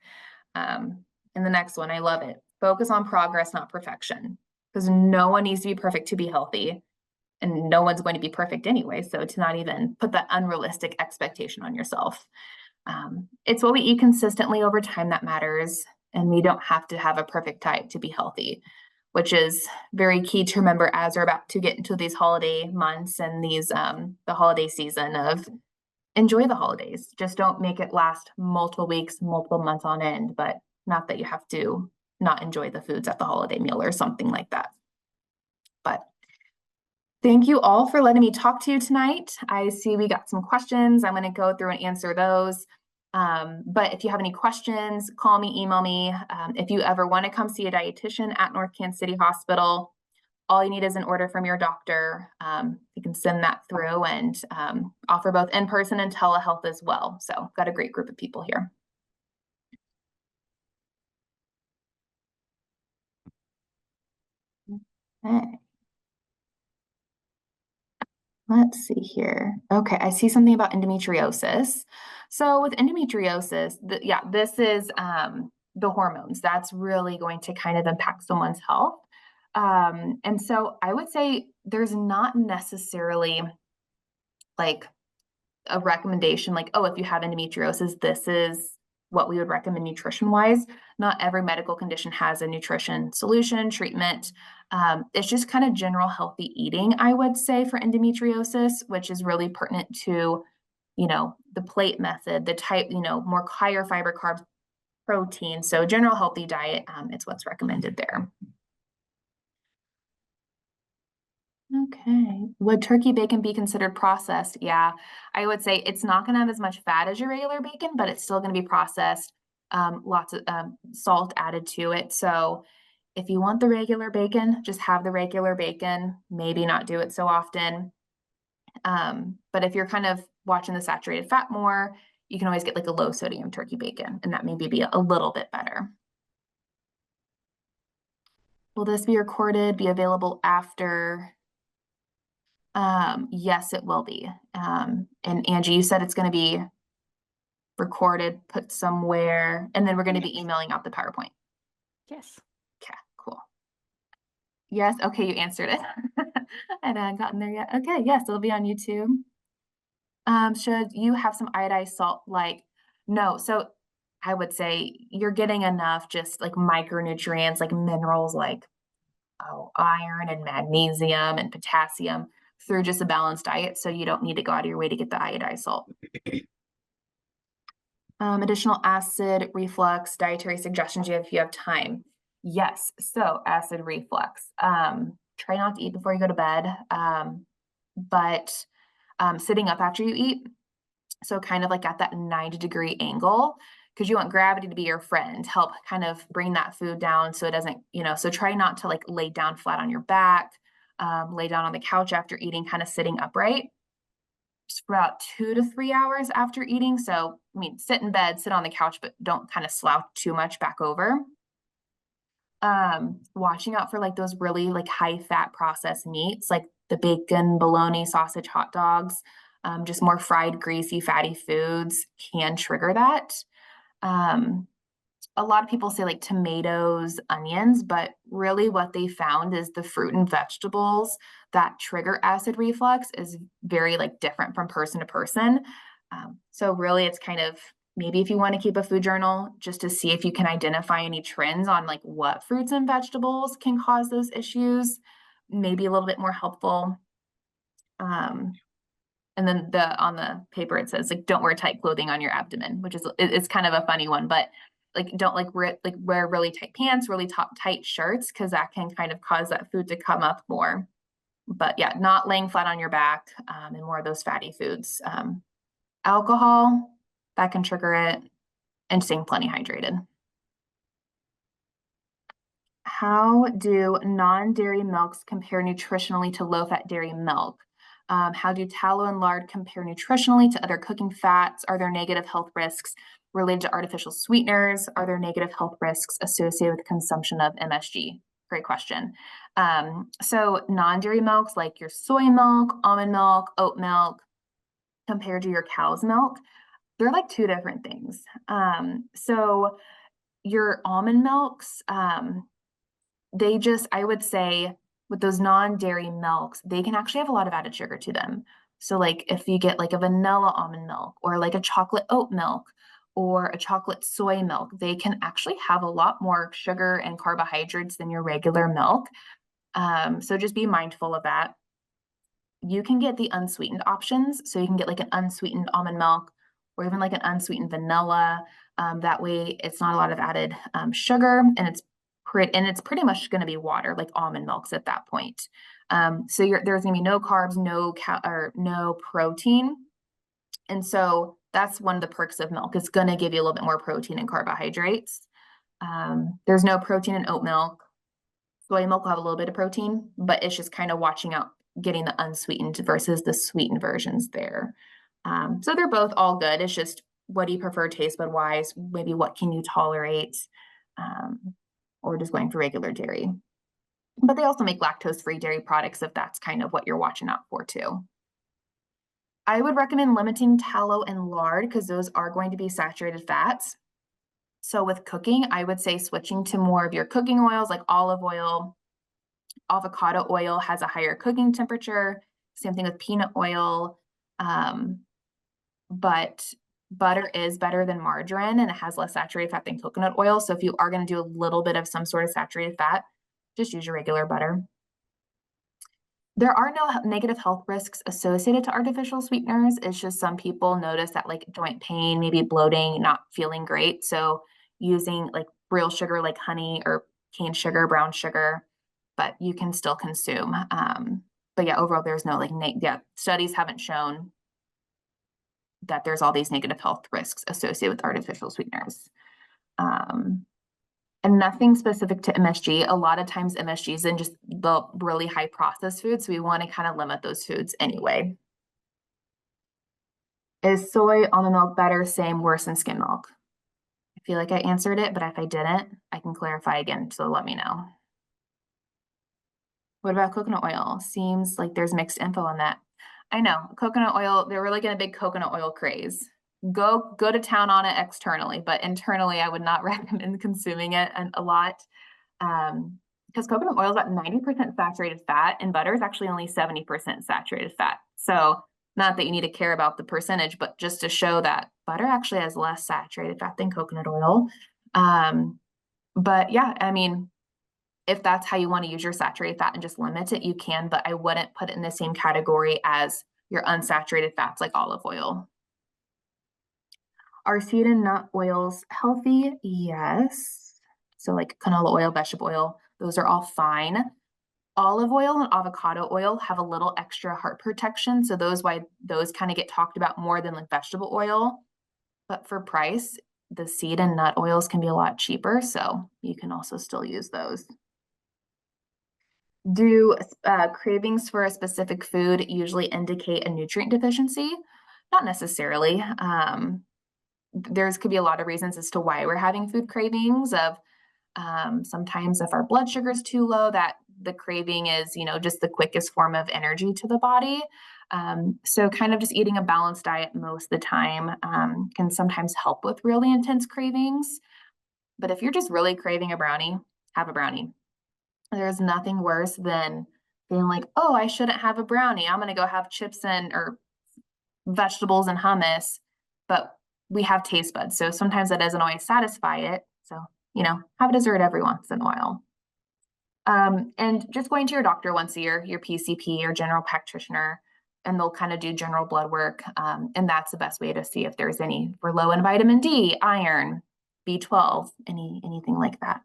And the next one, I love it. Focus on progress, not perfection, because no one needs to be perfect to be healthy, and no one's going to be perfect anyway. So to not even put that unrealistic expectation on yourself. It's what we eat consistently over time that matters, and we don't have to have a perfect diet to be healthy, which is very key to remember as we're about to get into these holiday months and these the holiday season of enjoy the holidays. Just don't make it last multiple weeks, multiple months on end, but not that you have to not enjoy the foods at the holiday meal or something like that. But thank you all for letting me talk to you tonight. I see we got some questions. I'm going to go through and answer those. But if you have any questions, call me, email me. If you ever want to come see a dietitian at North Kansas City Hospital, all you need is an order from your doctor. You can send that through and offer both in-person and telehealth as well. So got a great group of people here. Okay. Let's see here. Okay, I see something about endometriosis. So with endometriosis, this is the hormones. That's really going to kind of impact someone's health. And so I would say there's not necessarily like a recommendation like, oh, if you have endometriosis, this is what we would recommend nutrition wise. Not every medical condition has a nutrition solution, treatment. It's just kind of general healthy eating, I would say, for endometriosis, which is really pertinent to, the plate method, the type, more higher fiber carbs, protein. So general healthy diet, it's what's recommended there. Okay. Would turkey bacon be considered processed? Yeah, I would say it's not going to have as much fat as your regular bacon, but it's still going to be processed. Lots of salt added to it. So if you want the regular bacon, just have the regular bacon, maybe not do it so often. But if you're kind of watching the saturated fat more, you can always get like a low sodium turkey bacon, and that maybe be a little bit better. Will this be recorded, be available after? Yes, it will be. And Angie, you said it's going to be recorded, put somewhere, and then we're going to be emailing out the PowerPoint. Yes. Okay, cool. Yes, okay, you answered it. I haven't gotten there yet. Okay, yes, it'll be on YouTube. Should you have some iodized salt? No. So I would say you're getting enough just like micronutrients, like minerals, like iron and magnesium and potassium through just a balanced diet. So you don't need to go out of your way to get the iodized salt. Additional acid reflux dietary suggestions if you have time. Yes. So acid reflux. Try not to eat before you go to bed. But sitting up after you eat. So kind of like at that 90-degree angle, because you want gravity to be your friend, help kind of bring that food down so it doesn't, so try not to like lay down flat on your back, lay down on the couch after eating, kind of sitting upright. Just for about 2 to 3 hours after eating. So, sit in bed, sit on the couch, but don't kind of slouch too much back over. Watching out for like those really like high fat processed meats, like the bacon, bologna, sausage, hot dogs. Just more fried, greasy, fatty foods can trigger that. A lot of people say like tomatoes, onions, but really what they found is the fruit and vegetables that trigger acid reflux is very like different from person to person. So really it's kind of maybe if you want to keep a food journal just to see if you can identify any trends on like what fruits and vegetables can cause those issues, maybe a little bit more helpful. And then on the paper it says like don't wear tight clothing on your abdomen, which is it's kind of a funny one, but like don't wear really tight pants, really tight shirts, because that can kind of cause that food to come up more. But yeah, not laying flat on your back, and more of those fatty foods. Alcohol, that can trigger it, and staying plenty hydrated. How do non-dairy milks compare nutritionally to low-fat dairy milk? How do tallow and lard compare nutritionally to other cooking fats? Are there negative health risks related to artificial sweeteners? Are there negative health risks associated with consumption of MSG? Great question. So non-dairy milks like your soy milk, almond milk, oat milk, compared to your cow's milk, they're like two different things. So your almond milks, I would say with those non-dairy milks, they can actually have a lot of added sugar to them. So like if you get like a vanilla almond milk or like a chocolate oat milk or a chocolate soy milk, they can actually have a lot more sugar and carbohydrates than your regular milk. So just be mindful of that. You can get the unsweetened options. So you can get like an unsweetened almond milk or even like an unsweetened vanilla. That way it's not a lot of added sugar and it's and it's pretty much going to be water, like almond milks at that point. So there's going to be no carbs, no protein. And so that's one of the perks of milk. It's going to give you a little bit more protein and carbohydrates. There's no protein in oat milk. Soy milk will have a little bit of protein, but it's just kind of watching out getting the unsweetened versus the sweetened versions there. So they're both all good. It's just, what do you prefer taste bud wise? Maybe what can you tolerate? Or just going for regular dairy. But they also make lactose-free dairy products if that's kind of what you're watching out for too. I would recommend limiting tallow and lard because those are going to be saturated fats. So with cooking, I would say switching to more of your cooking oils like olive oil. Avocado oil has a higher cooking temperature. Same thing with peanut oil. But butter is better than margarine and it has less saturated fat than coconut oil. So if you are going to do a little bit of some sort of saturated fat, just use your regular butter. There are no negative health risks associated to artificial sweeteners. It's just some people notice that like joint pain, maybe bloating, not feeling great. So using like real sugar like honey or cane sugar, brown sugar, but you can still consume. But yeah, overall, there's no like, studies haven't shown that there's all these negative health risks associated with artificial sweeteners. And nothing specific to MSG. A lot of times MSG is in just the really high processed foods. So we want to kind of limit those foods anyway. Is soy almond milk better, same, worse than skim milk? I feel like I answered it, but if I didn't, I can clarify again. So let me know. What about coconut oil? Seems like there's mixed info on that. I know coconut oil, they're really getting a big coconut oil craze. Go to town on it externally, but internally, I would not recommend consuming it a lot. Because coconut oil is about 90% saturated fat and butter is actually only 70% saturated fat. So not that you need to care about the percentage, but just to show that butter actually has less saturated fat than coconut oil. But yeah, I mean, if that's how you want to use your saturated fat and just limit it, you can, but I wouldn't put it in the same category as your unsaturated fats like olive oil. Are seed and nut oils healthy? Yes. So like canola oil, vegetable oil, those are all fine. Olive oil and avocado oil have a little extra heart protection. So those kind of get talked about more than like vegetable oil. But for price, the seed and nut oils can be a lot cheaper. So you can also still use those. Do cravings for a specific food usually indicate a nutrient deficiency? Not necessarily. There's could be a lot of reasons as to why we're having food cravings of sometimes if our blood sugar is too low, that the craving is, just the quickest form of energy to the body. So kind of just eating a balanced diet most of the time can sometimes help with really intense cravings. But if you're just really craving a brownie, have a brownie. There's nothing worse than being like, oh, I shouldn't have a brownie. I'm going to go have chips or vegetables and hummus. But we have taste buds. So sometimes that doesn't always satisfy it. So, have a dessert every once in a while. And just going to your doctor once a year, your PCP or general practitioner, and they'll kind of do general blood work. And that's the best way to see if there's we're low in vitamin D, iron, B12, anything like that.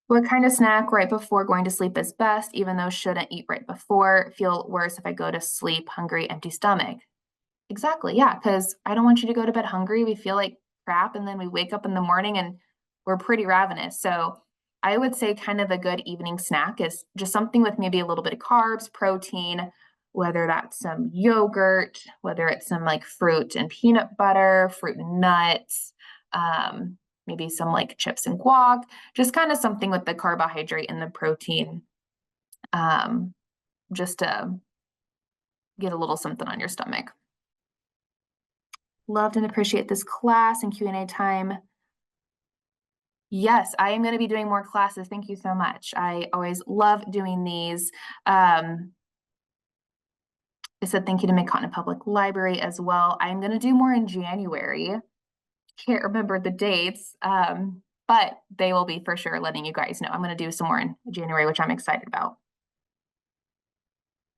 What kind of snack right before going to sleep is best, even though shouldn't eat right before? Feel worse if I go to sleep hungry, empty stomach. Exactly, yeah, because I don't want you to go to bed hungry. We feel like crap, and then we wake up in the morning and we're pretty ravenous. So I would say kind of a good evening snack is just something with maybe a little bit of carbs, protein, whether that's some yogurt, whether it's some like fruit and peanut butter, fruit and nuts, maybe some like chips and guac, just kind of something with the carbohydrate and the protein, just to get a little something on your stomach. Loved and appreciate this class and Q&A time. Yes, I am going to be doing more classes. Thank you so much. I always love doing these. I said thank you to Mid-Continent Public Library as well. I'm going to do more in January. Can't remember the dates, but they will be for sure letting you guys know. I'm going to do some more in January, which I'm excited about.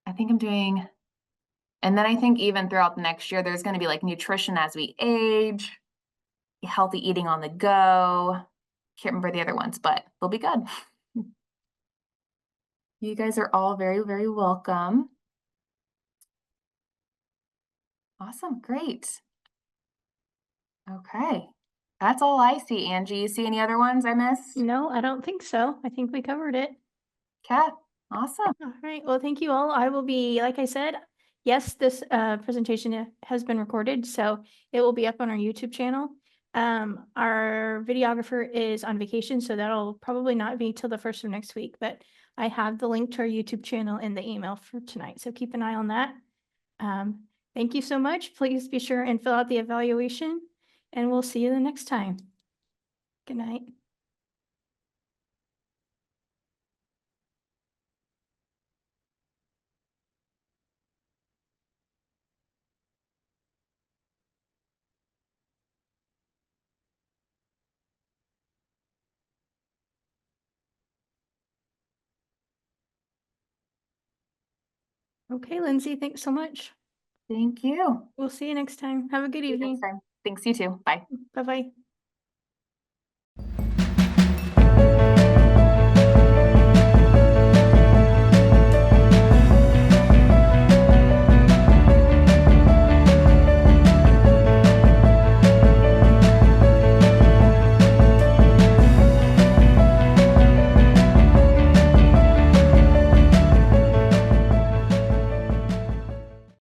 I think I'm doing, and then I think even throughout the next year, there's going to be like nutrition as we age, healthy eating on the go. Can't remember the other ones, but they'll be good. You guys are all very, very welcome. Awesome, great. Okay. That's all I see, Angie. You see any other ones I missed? No, I don't think so. I think we covered it. Okay, awesome. All right. Well, thank you all. I will be, like I said, yes, this presentation has been recorded, so it will be up on our YouTube channel. Our videographer is on vacation, so that'll probably not be till the first of next week, but I have the link to our YouTube channel in the email for tonight, so keep an eye on that. Thank you so much. Please be sure and fill out the evaluation, and we'll see you the next time. Good night. Okay, Lindsay, thanks so much. Thank you. We'll see you next time. Have a good See you next evening. time. Thanks, you too. Bye. Bye-bye.